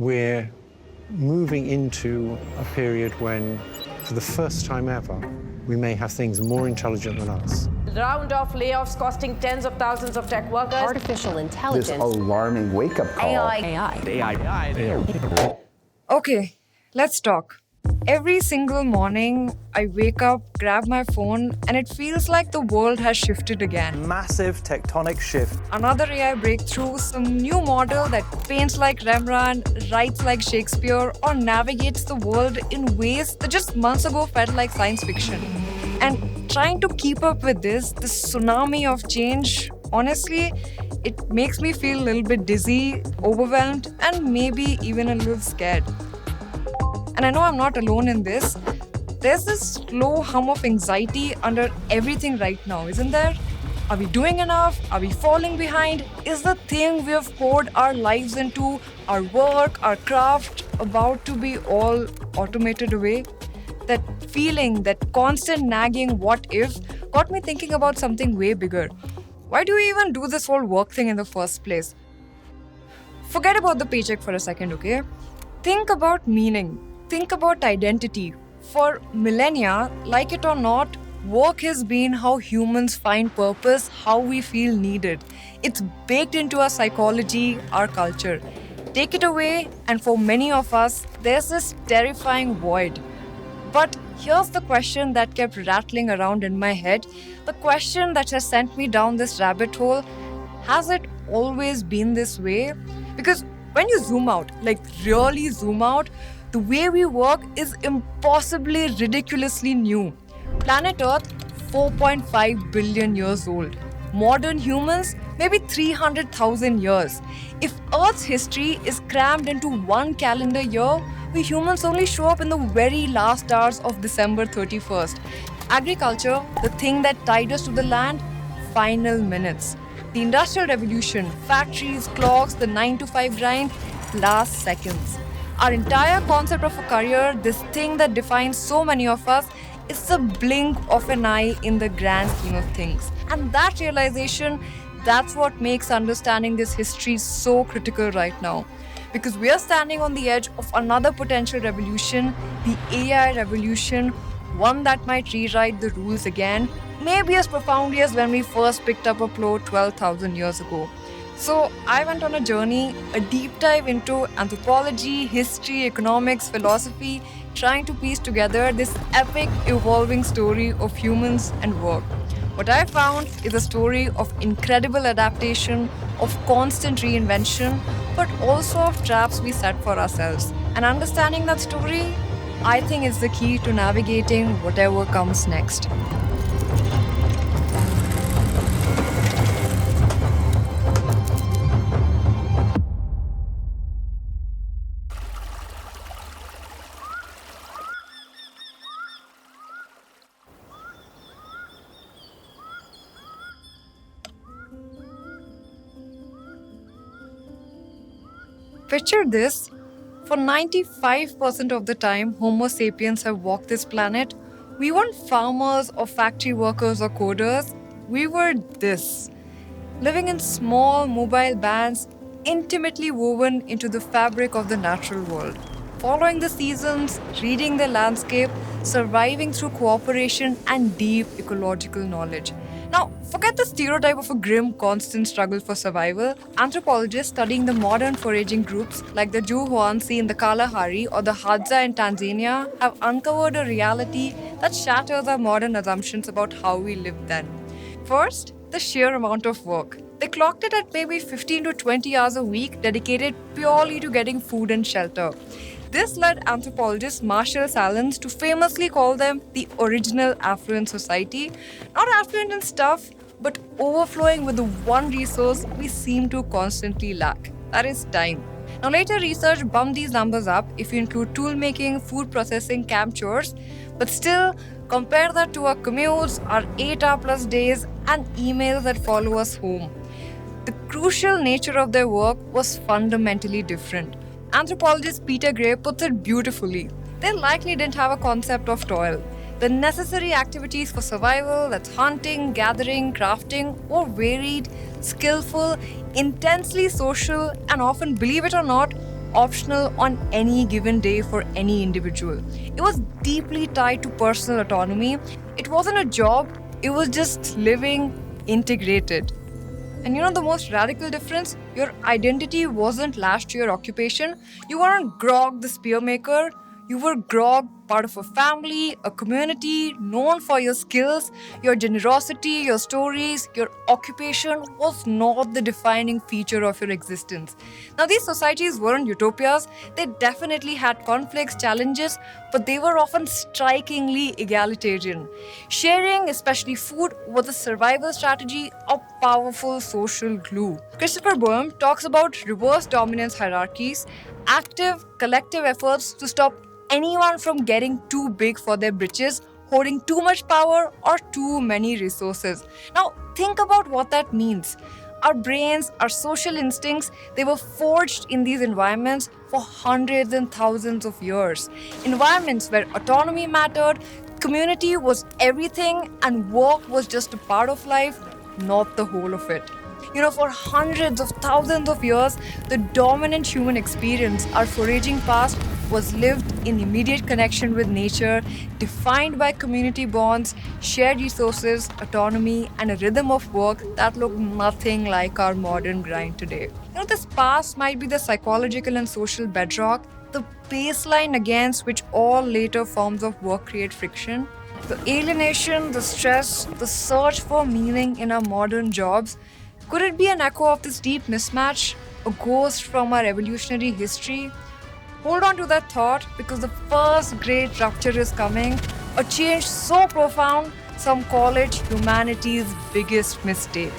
we're moving into a period when, for the first time ever, we may have things more intelligent than us. Round of layoffs costing tens of thousands of tech workers. Artificial intelligence. This alarming wake-up call. AI. Okay, let's talk. Every single morning, I wake up, grab my phone, and it feels like the world has shifted again. Massive tectonic shift. Another AI breakthrough, some new model that paints like Rembrandt, writes like Shakespeare, or navigates the world in ways that just months ago felt like science fiction. And trying to keep up with this tsunami of change, honestly, it makes me feel a little bit dizzy, overwhelmed, and maybe even a little scared. And I know I'm not alone in this. There's this slow hum of anxiety under everything right now, isn't there? Are we doing enough? Are we falling behind? Is the thing we have poured our lives into, our work, our craft, about to be all automated away? That feeling, that constant nagging what if, got me thinking about something way bigger. Why do we even do this whole work thing in the first place? Forget about the paycheck for a second, okay? Think about meaning. Think about identity. For millennia, like it or not, work has been how humans find purpose, how we feel needed. It's baked into our psychology, our culture. Take it away, and for many of us, there's this terrifying void. But here's the question that kept rattling around in my head, the question that has sent me down this rabbit hole. Has it always been this way? Because when you zoom out, like really zoom out, the way we work is impossibly ridiculously new. Planet Earth, 4.5 billion years old. Modern humans, maybe 300,000 years. If Earth's history is crammed into one calendar year, we humans only show up in the very last hours of December 31st. Agriculture, the thing that tied us to the land, final minutes. The Industrial Revolution, factories, clocks, the 9-to-5 grind, last seconds. Our entire concept of a career, this thing that defines so many of us, is the blink of an eye in the grand scheme of things. And that realization, that's what makes understanding this history so critical right now. Because we are standing on the edge of another potential revolution, the AI revolution, one that might rewrite the rules again, maybe as profoundly as when we first picked up a plow 12,000 years ago. So I went on a journey, a deep dive into anthropology, history, economics, philosophy, trying to piece together this epic, evolving story of humans and work. What I found is a story of incredible adaptation, of constant reinvention, but also of traps we set for ourselves. And understanding that story, I think, is the key to navigating whatever comes next. Picture this, for 95% of the time Homo sapiens have walked this planet, we weren't farmers or factory workers or coders, we were this. Living in small mobile bands, intimately woven into the fabric of the natural world. Following the seasons, reading the landscape, surviving through cooperation and deep ecological knowledge. Now, forget the stereotype of a grim, constant struggle for survival. Anthropologists studying the modern foraging groups like the Juhuansi in the Kalahari or the Hadza in Tanzania have uncovered a reality that shatters our modern assumptions about how we lived then. First, the sheer amount of work. They clocked it at maybe 15 to 20 hours a week dedicated purely to getting food and shelter. This led anthropologist Marshall Sahlins to famously call them the original affluent society. Not affluent in stuff, but overflowing with the one resource we seem to constantly lack. That is time. Now later research bumped these numbers up if you include tool making, food processing, camp chores. But still, compare that to our commutes, our 8-hour plus days, and emails that follow us home. The crucial nature of their work was fundamentally different. Anthropologist Peter Gray puts it beautifully. They likely didn't have a concept of toil. The necessary activities for survival, that's hunting, gathering, crafting, were varied, skillful, intensely social, and often, believe it or not, optional on any given day for any individual. It was deeply tied to personal autonomy. It wasn't a job, it was just living integrated. And the most radical difference? Your identity wasn't lashed to your occupation. You weren't Grog the spearmaker. You were Grog, part of a family, a community, known for your skills, your generosity, your stories. Your occupation was not the defining feature of your existence. Now, these societies weren't utopias. They definitely had conflicts, challenges, but they were often strikingly egalitarian. Sharing, especially food, was a survival strategy, a powerful social glue. Christopher Boehm talks about reverse dominance hierarchies, active, collective efforts to stop anyone from getting too big for their britches, holding too much power or too many resources. Now, think about what that means. Our brains, our social instincts, they were forged in these environments for hundreds and thousands of years. Environments where autonomy mattered, community was everything, and work was just a part of life, not the whole of it. For hundreds of thousands of years, the dominant human experience, our foraging past, was lived in immediate connection with nature, defined by community bonds, shared resources, autonomy, and a rhythm of work that looked nothing like our modern grind today. This past might be the psychological and social bedrock, the baseline against which all later forms of work create friction. The alienation, the stress, the search for meaning in our modern jobs. Could it be an echo of this deep mismatch? A ghost from our evolutionary history? Hold on to that thought, because the first great rupture is coming. A change so profound, some call it humanity's biggest mistake.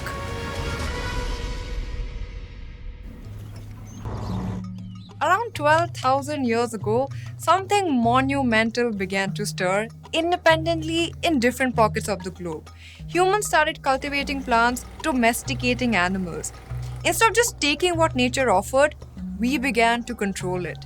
Around 12,000 years ago, something monumental began to stir independently in different pockets of the globe. Humans started cultivating plants, domesticating animals. Instead of just taking what nature offered, we began to control it.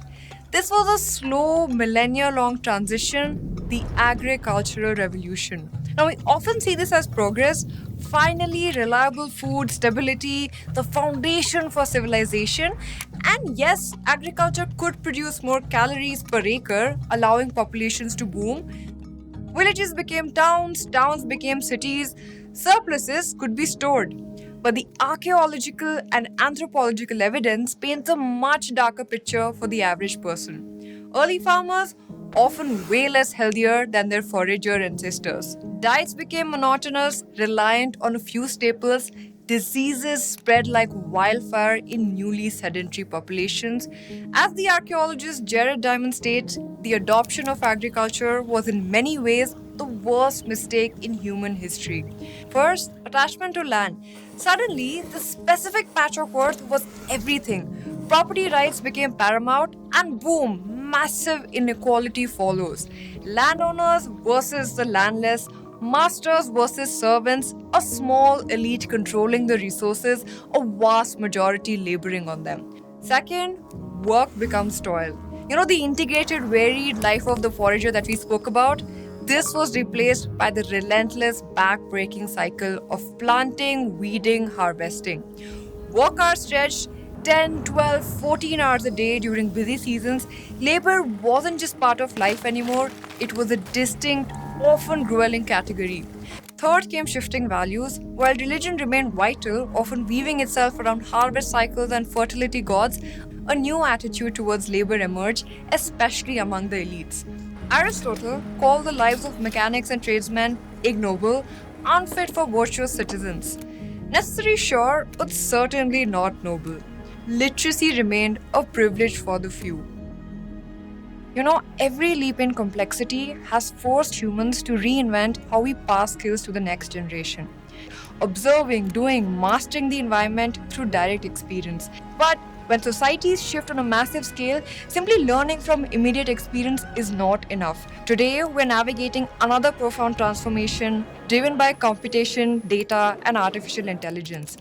This was a slow, millennia-long transition, the agricultural revolution. Now, we often see this as progress. Finally, reliable food, stability, the foundation for civilization. And yes, agriculture could produce more calories per acre, allowing populations to boom. Villages became towns, towns became cities, surpluses could be stored. But the archaeological and anthropological evidence paints a much darker picture for the average person. Early farmers, often way less healthier than their forager ancestors. Diets became monotonous, reliant on a few staples. Diseases spread like wildfire in newly sedentary populations. As the archaeologist Jared Diamond states, the adoption of agriculture was in many ways the worst mistake in human history. First, attachment to land. Suddenly, the specific patch of earth was everything. Property rights became paramount, and boom, massive inequality follows. Landowners versus the landless, masters versus servants, a small elite controlling the resources, a vast majority laboring on them. Second, work becomes toil. The integrated, varied life of the forager that we spoke about, this was replaced by the relentless, back-breaking cycle of planting, weeding, harvesting. Work hours stretched 10, 12, 14 hours a day during busy seasons. Labor wasn't just part of life anymore, it was a distinct, often grueling category. Third came shifting values. While religion remained vital, often weaving itself around harvest cycles and fertility gods, a new attitude towards labor emerged, especially among the elites. Aristotle called the lives of mechanics and tradesmen ignoble, unfit for virtuous citizens. Necessary, sure, but certainly not noble. Literacy remained a privilege for the few. Every leap in complexity has forced humans to reinvent how we pass skills to the next generation. Observing, doing, mastering the environment through direct experience. But when societies shift on a massive scale, simply learning from immediate experience is not enough. Today, we're navigating another profound transformation driven by computation, data, and artificial intelligence.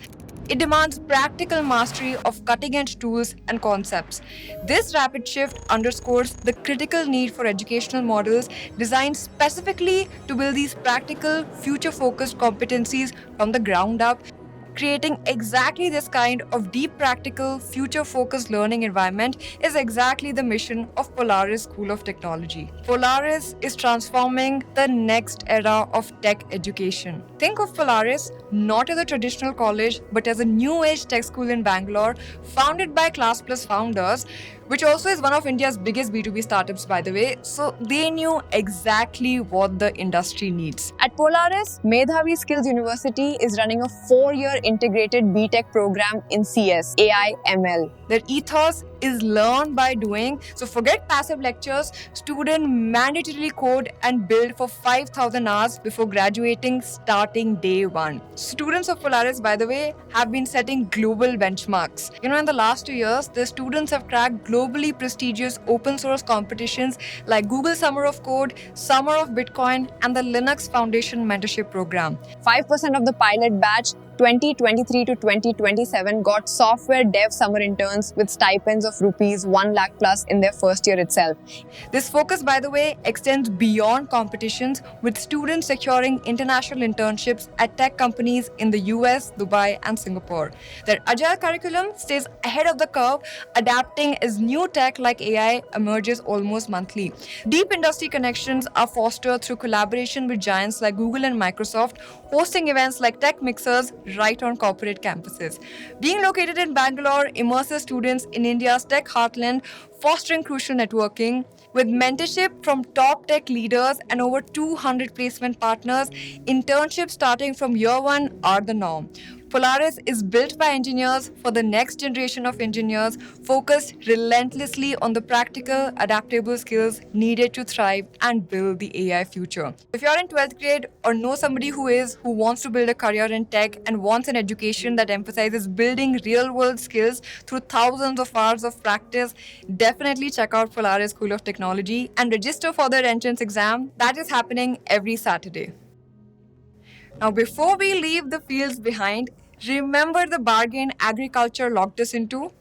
It demands practical mastery of cutting-edge tools and concepts. This rapid shift underscores the critical need for educational models designed specifically to build these practical, future-focused competencies from the ground up, creating exactly this kind of deep practical, future-focused learning environment is exactly the mission of Polaris School of Technology. Polaris is transforming the next era of tech education. Think of Polaris not as a traditional college, but as a new-age tech school in Bangalore, founded by Class Plus founders, which also is one of India's biggest B2B startups, by the way. So they knew exactly what the industry needs. At Polaris, Medhavi Skills University is running a 4-year integrated BTech program in CS, AI, ML. Their ethos is learn by doing. So forget passive lectures. Students mandatorily code and build for 5,000 hours before graduating starting day one. Students of Polaris, by the way, have been setting global benchmarks. In the last 2 years, the students have cracked globally prestigious open source competitions like Google Summer of Code, Summer of Bitcoin, and the Linux Foundation Mentorship Program. 5% of the pilot batch 2023 to 2027 got software dev summer interns with stipends of rupees 1 lakh plus in their first year itself. This focus, by the way, extends beyond competitions, with students securing international internships at tech companies in the US, Dubai, and Singapore. Their agile curriculum stays ahead of the curve, adapting as new tech like AI emerges almost monthly. Deep industry connections are fostered through collaboration with giants like Google and Microsoft, hosting events like Tech Mixers right on corporate campuses. Being located in Bangalore immerses students in India's tech heartland, fostering crucial networking. With mentorship from top tech leaders and over 200 placement partners, internships starting from year one are the norm. Polaris is built by engineers for the next generation of engineers, focused relentlessly on the practical, adaptable skills needed to thrive and build the AI future. If you're in 12th grade or know somebody who wants to build a career in tech and wants an education that emphasizes building real-world skills through thousands of hours of practice, definitely check out Polaris School of Technology and register for their entrance exam. That is happening every Saturday. Now, before we leave the fields behind, remember the bargain agriculture locked us into?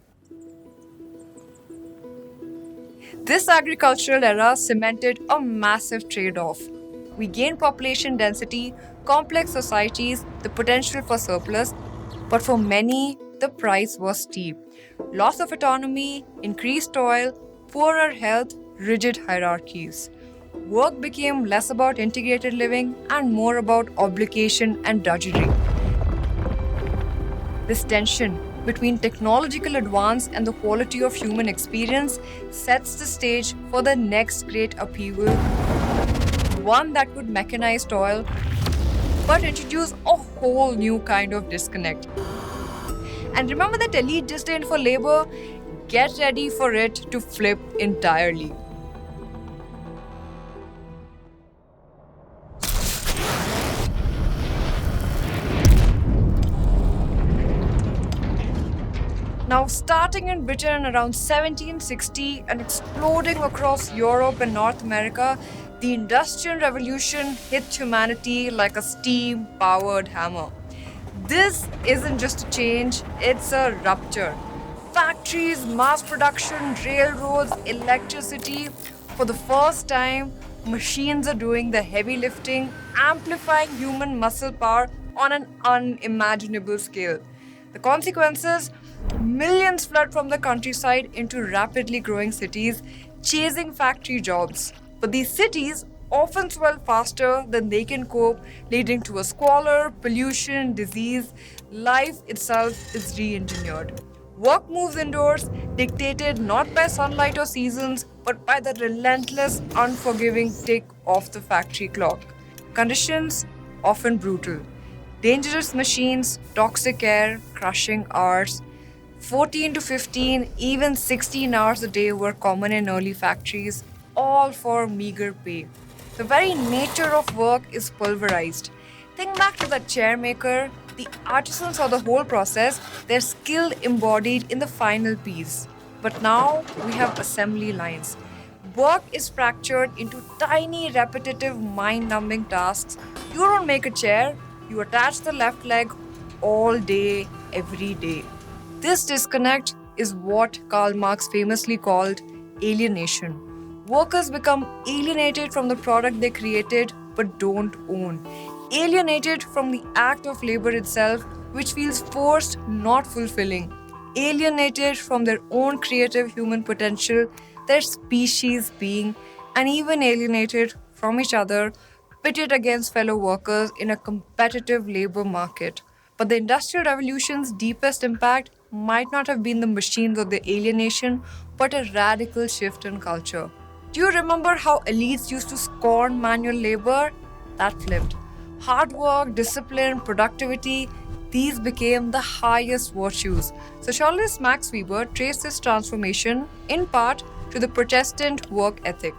This agricultural era cemented a massive trade-off. We gained population density, complex societies, the potential for surplus, but for many, the price was steep. Loss of autonomy, increased toil, poorer health, rigid hierarchies. Work became less about integrated living and more about obligation and drudgery. This tension between technological advance and the quality of human experience sets the stage for the next great upheaval, one that would mechanize toil but introduce a whole new kind of disconnect. And remember that elite disdain for labor? Get ready for it to flip entirely. Now, starting in Britain around 1760 and exploding across Europe and North America, the Industrial Revolution hit humanity like a steam-powered hammer. This isn't just a change, it's a rupture. Factories, mass production, railroads, electricity. For the first time, machines are doing the heavy lifting, amplifying human muscle power on an unimaginable scale. The consequences? Millions flood from the countryside into rapidly growing cities, chasing factory jobs. But these cities often swell faster than they can cope, leading to a squalor, pollution, disease. Life itself is re-engineered. Work moves indoors, dictated not by sunlight or seasons, but by the relentless, unforgiving tick of the factory clock. Conditions often brutal. Dangerous machines, toxic air, crushing hours. 14 to 15, even 16 hours a day were common in early factories, all for meager pay. The very nature of work is pulverized. Think back to that chair maker. The artisan saw the whole process, their skill embodied in the final piece. But now we have assembly lines. Work is fractured into tiny, repetitive, mind-numbing tasks. You don't make a chair, you attach the left leg all day, every day. This disconnect is what Karl Marx famously called alienation. Workers become alienated from the product they created but don't own. Alienated from the act of labor itself, which feels forced, not fulfilling. Alienated from their own creative human potential, their species being, and even alienated from each other, pitted against fellow workers in a competitive labor market. But the Industrial Revolution's deepest impact might not have been the machines or the alienation, but a radical shift in culture. Do you remember how elites used to scorn manual labor? That flipped. Hard work, discipline, productivity, these became the highest virtues. Socialist Max Weber traced this transformation in part to the Protestant work ethic.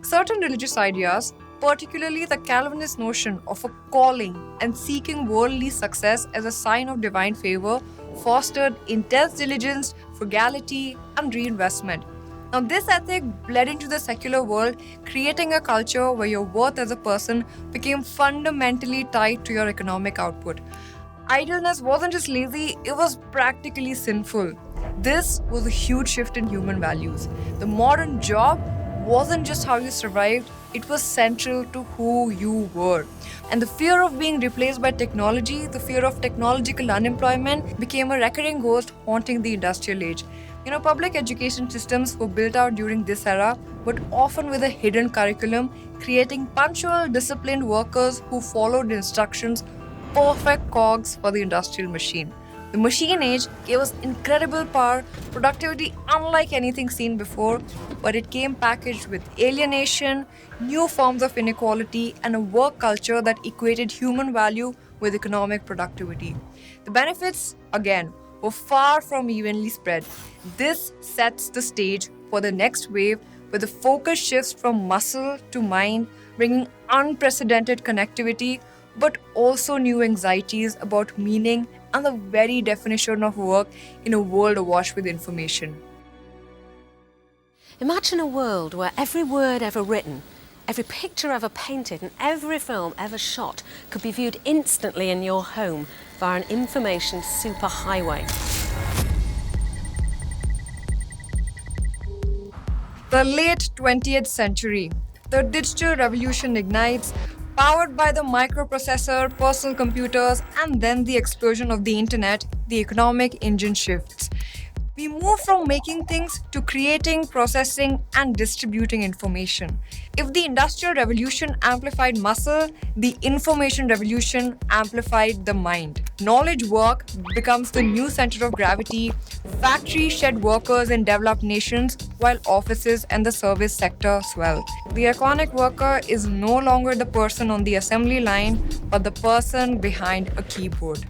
Certain religious ideas, particularly the Calvinist notion of a calling and seeking worldly success as a sign of divine favor, fostered intense diligence, frugality, and reinvestment. Now, this ethic bled into the secular world, creating a culture where your worth as a person became fundamentally tied to your economic output. Idleness wasn't just lazy, it was practically sinful. This was a huge shift in human values. The modern job wasn't just how you survived, it was central to who you were. And the fear of being replaced by technology, the fear of technological unemployment, became a recurring ghost haunting the industrial age. Public education systems were built out during this era, but often with a hidden curriculum, creating punctual, disciplined workers who followed instructions, perfect cogs for the industrial machine. The machine age gave us incredible power, productivity unlike anything seen before, but it came packaged with alienation, new forms of inequality, and a work culture that equated human value with economic productivity. The benefits, again, were far from evenly spread. This sets the stage for the next wave where the focus shifts from muscle to mind, bringing unprecedented connectivity, but also new anxieties about meaning and the very definition of work in a world awash with information. Imagine a world where every word ever written, every picture ever painted, and every film ever shot could be viewed instantly in your home via an information superhighway. The late 20th century, the digital revolution ignites, powered by the microprocessor, personal computers, and then the explosion of the internet, the economic engine shifts. We move from making things to creating, processing, and distributing information. If the Industrial Revolution amplified muscle, the Information Revolution amplified the mind. Knowledge work becomes the new center of gravity. Factories shed workers in developed nations, while offices and the service sector swell. The iconic worker is no longer the person on the assembly line, but the person behind a keyboard.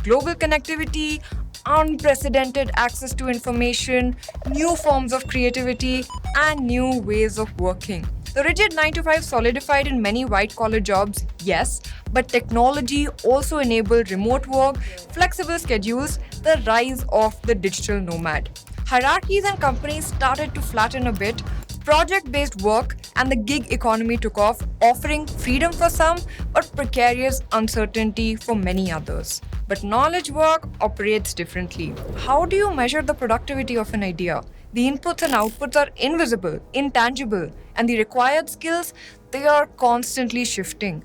Global connectivity, unprecedented access to information, new forms of creativity, and new ways of working. The rigid 9-to-5 solidified in many white-collar jobs, yes, but technology also enabled remote work, flexible schedules, the rise of the digital nomad. Hierarchies and companies started to flatten a bit. Project-based work and the gig economy took off, offering freedom for some, but precarious uncertainty for many others. But knowledge work operates differently. How do you measure the productivity of an idea? The inputs and outputs are invisible, intangible, and the required skills, they are constantly shifting.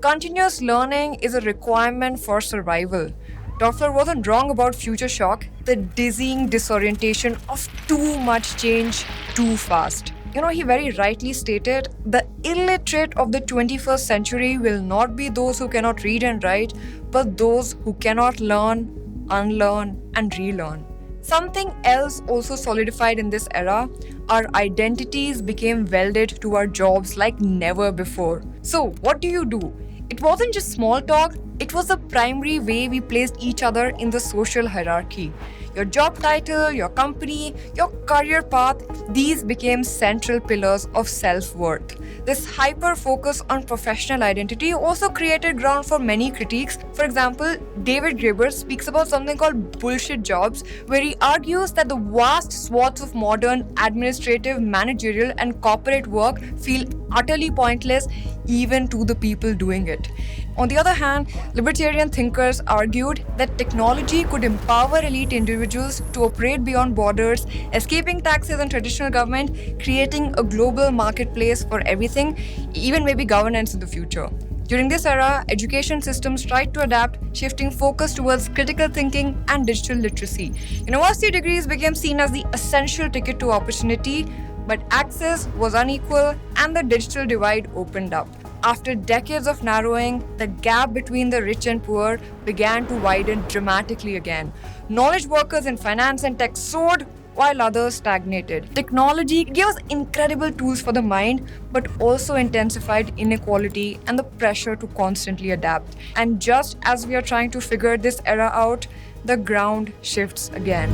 Continuous learning is a requirement for survival. Toffler wasn't wrong about future shock, the dizzying disorientation of too much change too fast. He very rightly stated, the illiterate of the 21st century will not be those who cannot read and write, but those who cannot learn, unlearn, and relearn. Something else also solidified in this era. Our identities became welded to our jobs like never before. So, what do? It wasn't just small talk, it was the primary way we placed each other in the social hierarchy. Your job title, your company, your career path, these became central pillars of self-worth. This hyper-focus on professional identity also created ground for many critiques. For example, David Graeber speaks about something called bullshit jobs, where he argues that the vast swaths of modern administrative, managerial, and corporate work feel utterly pointless even to the people doing it. On the other hand, libertarian thinkers argued that technology could empower elite individuals to operate beyond borders, escaping taxes and traditional government, creating a global marketplace for everything, even maybe governance in the future. During this era, education systems tried to adapt, shifting focus towards critical thinking and digital literacy. University degrees became seen as the essential ticket to opportunity, but access was unequal and the digital divide opened up. After decades of narrowing, the gap between the rich and poor began to widen dramatically again. Knowledge workers in finance and tech soared, while others stagnated. Technology gave us incredible tools for the mind, but also intensified inequality and the pressure to constantly adapt. And just as we are trying to figure this era out, the ground shifts again.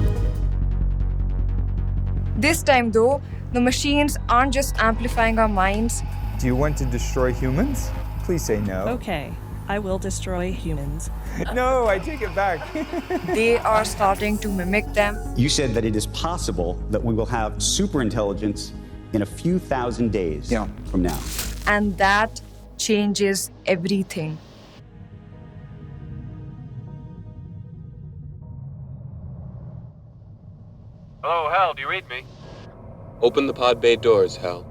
This time though, the machines aren't just amplifying our minds. Do you want to destroy humans? Please say no. Okay, I will destroy humans. No, I take it back. They are starting to mimic them. You said that it is possible that we will have superintelligence in a few thousand days from now. And that changes everything. Hello, Hal, do you read me? Open the pod bay doors, Hal.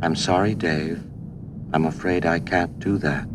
I'm sorry, Dave. I'm afraid I can't do that.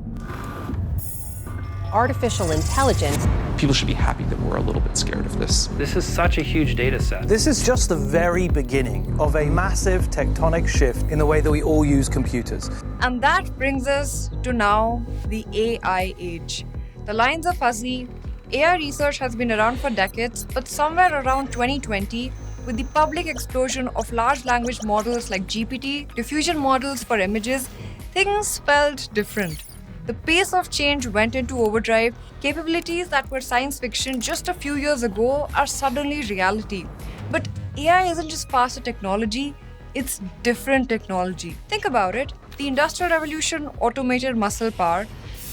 Artificial intelligence. People should be happy that we're a little bit scared of this. This is such a huge data set. This is just the very beginning of a massive tectonic shift in the way that we all use computers. And that brings us to now the AI age. The lines are fuzzy. AI research has been around for decades, but somewhere around 2020, with the public explosion of large language models like GPT, diffusion models for images, things felt different. The pace of change went into overdrive. Capabilities that were science fiction just a few years ago are suddenly reality. But AI isn't just faster technology, it's different technology. Think about it. The Industrial Revolution automated muscle power.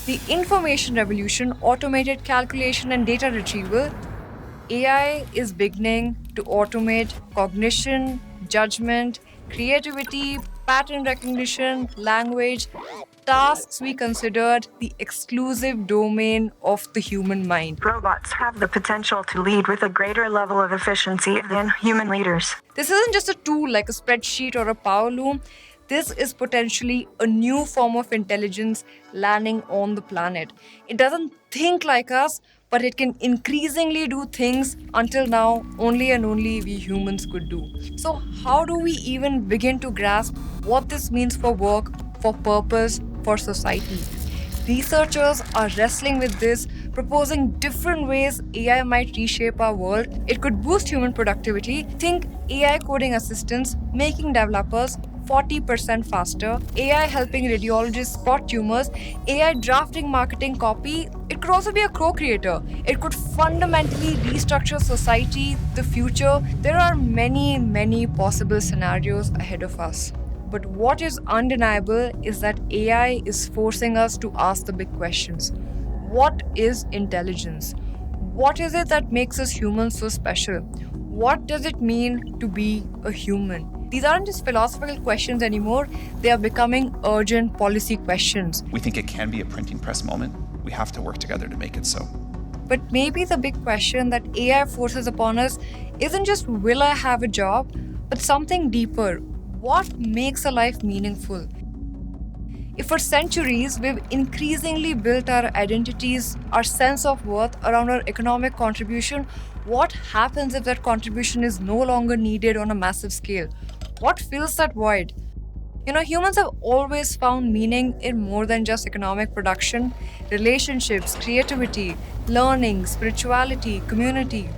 The Information Revolution automated calculation and data retrieval. AI is beginning to automate cognition, judgment, creativity, pattern recognition, language, tasks we considered the exclusive domain of the human mind. Robots have the potential to lead with a greater level of efficiency than human leaders. This isn't just a tool like a spreadsheet or a power loom. This is potentially a new form of intelligence landing on the planet. It doesn't think like us, but it can increasingly do things until now only and only we humans could do. So how do we even begin to grasp what this means for work, for purpose, for society? Researchers are wrestling with this, proposing different ways AI might reshape our world. It could boost human productivity. Think AI coding assistants, making developers 40% faster, AI helping radiologists spot tumors, AI drafting marketing copy. It could also be a co-creator. It could fundamentally restructure society, the future. There are many, many possible scenarios ahead of us. But what is undeniable is that AI is forcing us to ask the big questions. What is intelligence? What is it that makes us humans so special? What does it mean to be a human? These aren't just philosophical questions anymore, they are becoming urgent policy questions. We think it can be a printing press moment. We have to work together to make it so. But maybe the big question that AI forces upon us isn't just will I have a job, but something deeper. What makes a life meaningful? If for centuries we've increasingly built our identities, our sense of worth around our economic contribution, what happens if that contribution is no longer needed on a massive scale? What fills that void? Humans have always found meaning in more than just economic production. Relationships, creativity, learning, spirituality, community.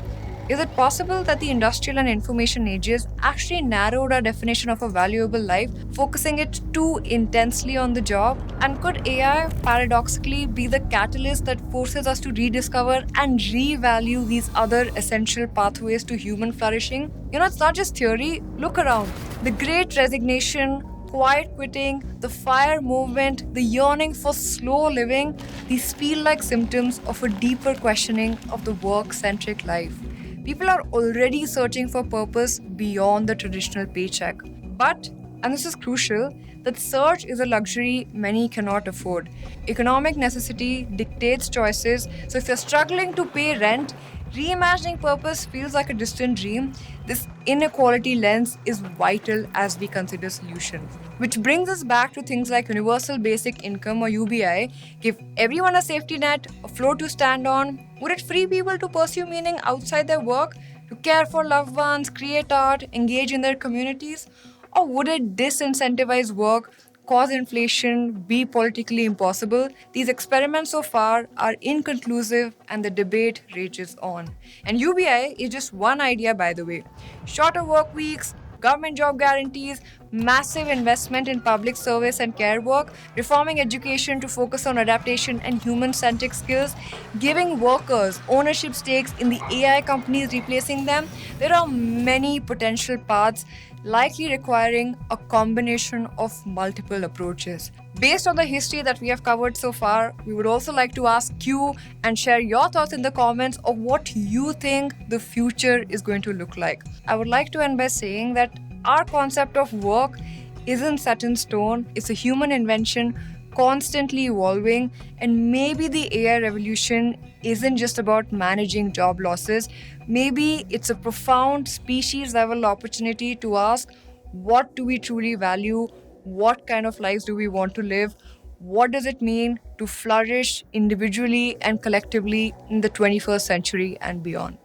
Is it possible that the industrial and information ages actually narrowed our definition of a valuable life, focusing it too intensely on the job? And could AI paradoxically be the catalyst that forces us to rediscover and revalue these other essential pathways to human flourishing? It's not just theory. Look around. The Great Resignation, quiet quitting, the FIRE movement, the yearning for slow living, these feel like symptoms of a deeper questioning of the work-centric life. People are already searching for purpose beyond the traditional paycheck. But, and this is crucial, that search is a luxury many cannot afford. Economic necessity dictates choices, so if you're struggling to pay rent, reimagining purpose feels like a distant dream, this inequality lens is vital as we consider solutions. Which brings us back to things like Universal Basic Income or UBI. Give everyone a safety net, a floor to stand on. Would it free people to pursue meaning outside their work, to care for loved ones, create art, engage in their communities? Or would it disincentivize work, cause inflation, be politically impossible? These experiments so far are inconclusive and the debate rages on. And UBI is just one idea, by the way. Shorter work weeks, government job guarantees, massive investment in public service and care work, reforming education to focus on adaptation and human-centric skills, giving workers ownership stakes in the AI companies replacing them. There are many potential paths, likely requiring a combination of multiple approaches. Based on the history that we have covered so far, we would also like to ask you and share your thoughts in the comments of what you think the future is going to look like. I would like to end by saying that our concept of work isn't set in stone. It's a human invention, constantly evolving, and maybe the AI revolution isn't just about managing job losses. Maybe it's a profound species-level opportunity to ask, what do we truly value? What kind of lives do we want to live? What does it mean to flourish individually and collectively in the 21st century and beyond?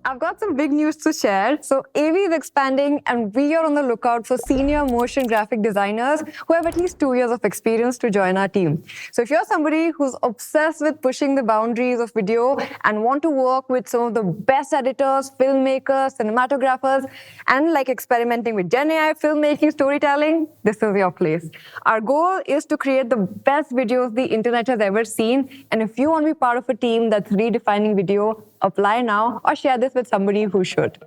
I've got some big news to share. So AV is expanding and we are on the lookout for senior motion graphic designers who have at least 2 years of experience to join our team. So if you're somebody who's obsessed with pushing the boundaries of video and want to work with some of the best editors, filmmakers, cinematographers, and like experimenting with Gen AI, filmmaking, storytelling, this is your place. Our goal is to create the best videos the internet has ever seen. And if you want to be part of a team that's redefining video, apply now or share this with somebody who should.